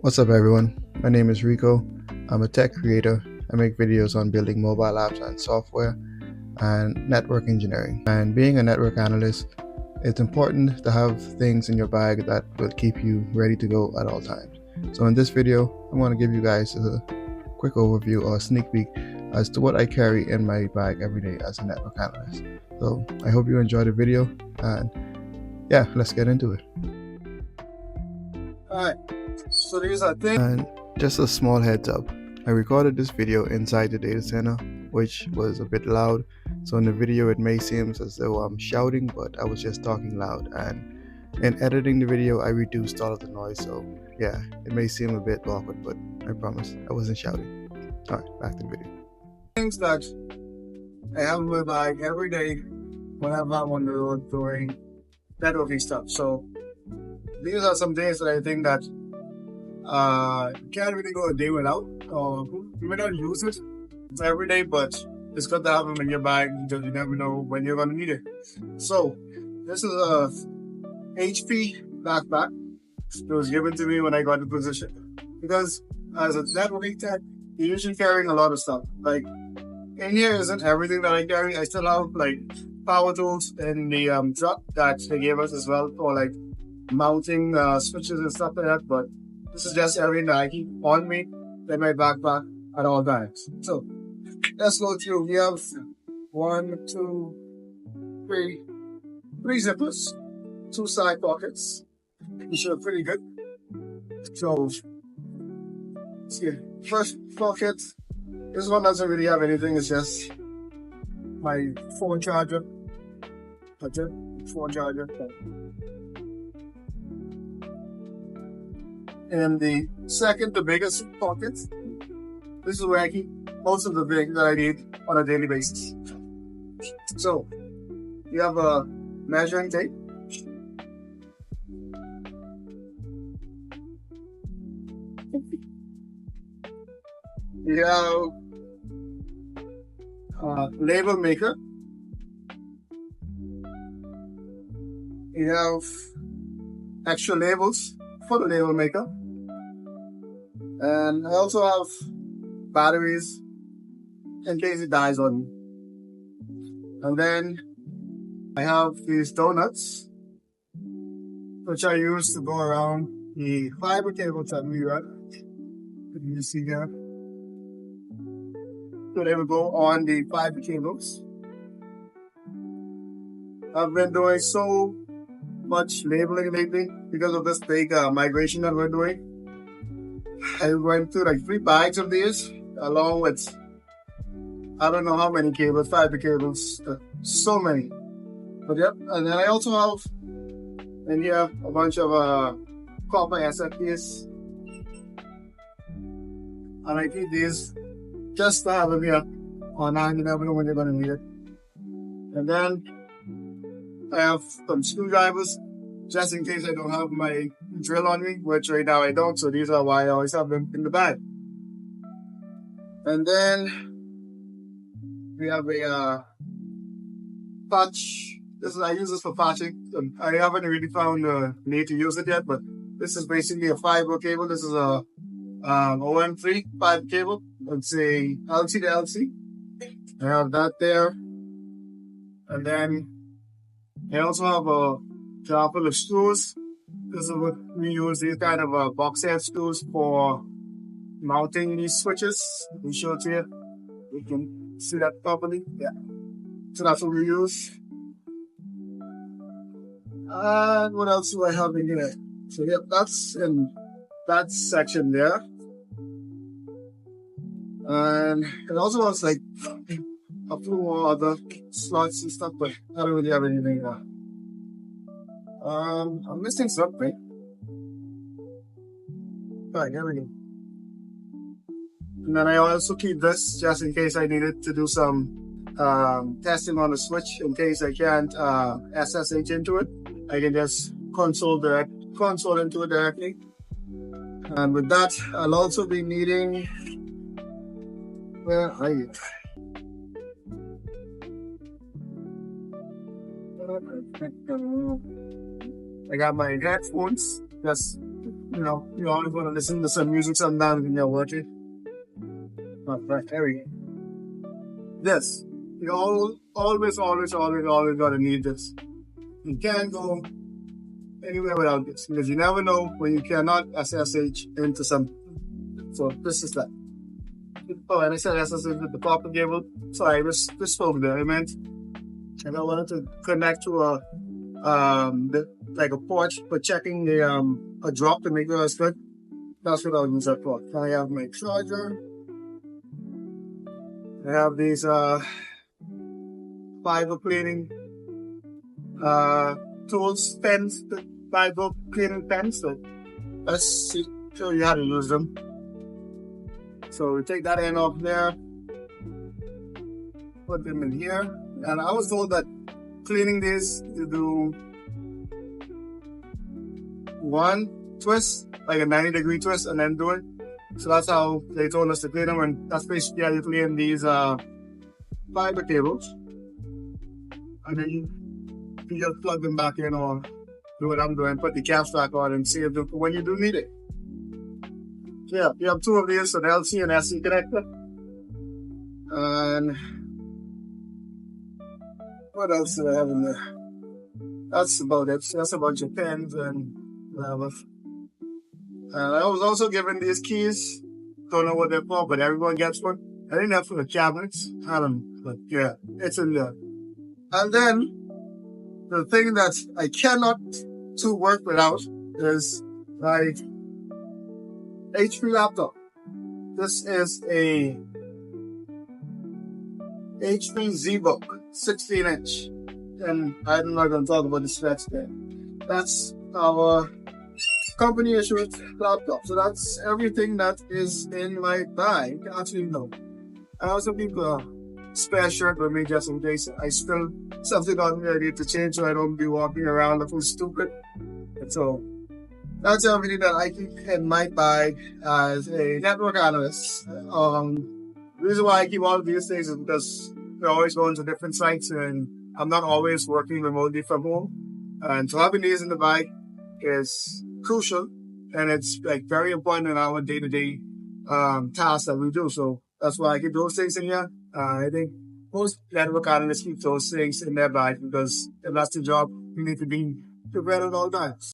What's up, everyone? My name is Rico. I'm a tech creator. I make videos on building mobile apps and software and network engineering. And being a network analyst, it's important to have things in your bag that will keep you ready to go at all times. So in this video, I'm going to give you guys a quick overview or a sneak peek as to what I carry in my bag every day as a network analyst. So I hope you enjoyed the video, and yeah, let's get into it. Alright, so these are things. And just a small heads up, I recorded this video inside the data center, which was a bit loud. So in the video it may seem as though I'm shouting, but I was just talking loud, and in editing the video I reduced all of the noise, so yeah, it may seem a bit awkward, but I promise I wasn't shouting. Alright, back to the video. Things that I have in my bag every day whenever I'm on the road doing networking stuff. So these are some things that I think that you can't really go a day without. You may not use it every day, but it's good to have them in your bag because you never know when you're going to need it. So this is a HP backpack. It was given to me when I got the position because as a networking tech, you're usually carrying a lot of stuff. Like in here isn't everything that I carry. I still have like power tools in the truck that they gave us as well for like mounting switches and stuff like that. But this is just everything that I keep on me in my backpack at all times. So let's go through. We have 1, 2, 3 zippers, 2 side pockets. These are pretty good. So see, first pocket. This one doesn't really have anything. It's just my phone charger. That's it. Phone charger. And the second, the biggest pocket. This is where I keep most of the things that I need on a daily basis. So you have a measuring tape. You have a label maker. You have extra labels for the label maker. And I also have batteries in case it dies on me. And then I have these donuts, which I use to go around the fiber cables that we run. You can see there. So they will go on the fiber cables. I've been doing so much labeling lately because of this big migration that we're doing. I went through like 3 bags of these, along with I don't know how many cables, fiber cables, so many. But yep, and then I also have in here a bunch of copper SFPs, and I keep these just to have them here on hand. You never know when you're gonna need it. And then I have some screwdrivers just in case I don't have my drill on me, which right now I don't, so these are why I always have them in the bag. And then we have a patch. I use this for patching. I haven't really found a need to use it yet, but this is basically a fiber cable. This is a OM3 fiber cable. It's a LC to LC. I have that there. And then I also have a jar full of screws. This is what we use, these kind of box head screws for mounting these switches. Let me show it to you. You can see that properly. Yeah. So that's what we use. And what else do I have in here? So yep, that's in that section there. And it also has like a few more other slots and stuff, but I don't really have anything there. I'm missing something. Alright, here we go. And then I also keep this just in case I needed to do some testing on the switch. In case I can't SSH into it, I can just console into it directly. And with that, I'll also be needing. Where are you? I got my headphones just You always want to listen to some music sometimes when you're working. Right, there we go. This. You always gotta need this. You can't go anywhere without this because you never know when you cannot SSH into something. So this is that. Oh, and I said SSH with the copper cable. Sorry, I misspoke there. I meant, and I wanted to connect to like a port for checking a drop to make sure it's good. That's what I'll use that for. I have my charger. I have these fiber cleaning tools, pens, fiber cleaning pens. So let's show you how to use them. So we take that end off there, put them in here, and I was told that cleaning this, you do one twist, like a 90-degree twist, and then do it. So that's how they told us to clean them, and that's basically how you clean these fiber cables. And then you just plug them back in or do what I'm doing, put the caps back on and save them for when you do need it. So yeah, you have two of these, an LC and SC connector. And what else do I have in there? That's about it. That's a bunch of pens and whatever. And I was also given these keys. Don't know what they're for, but everyone gets one. I think that's for the cabinets. I don't know, but yeah, it's in there. And then the thing that I cannot to work without is my HP laptop. This is a HP ZBook 16-inch. And I'm not going to talk about the specs there. That's our company issued laptop. So that's everything that is in my bag. Actually, no. I also keep a spare shirt with me just in case I spill something on me I need to change so I don't be walking around looking stupid. And so that's everything that I keep in my bag as a network analyst. The reason why I keep all of these things is because we're always going to different sites and I'm not always working remotely from home. And so having these in the bag is crucial and it's like very important in our day-to-day tasks that we do. So that's why I keep those things in here. I think most network analysts keep those things in their bag because if that's the job, you need to be prepared at all times.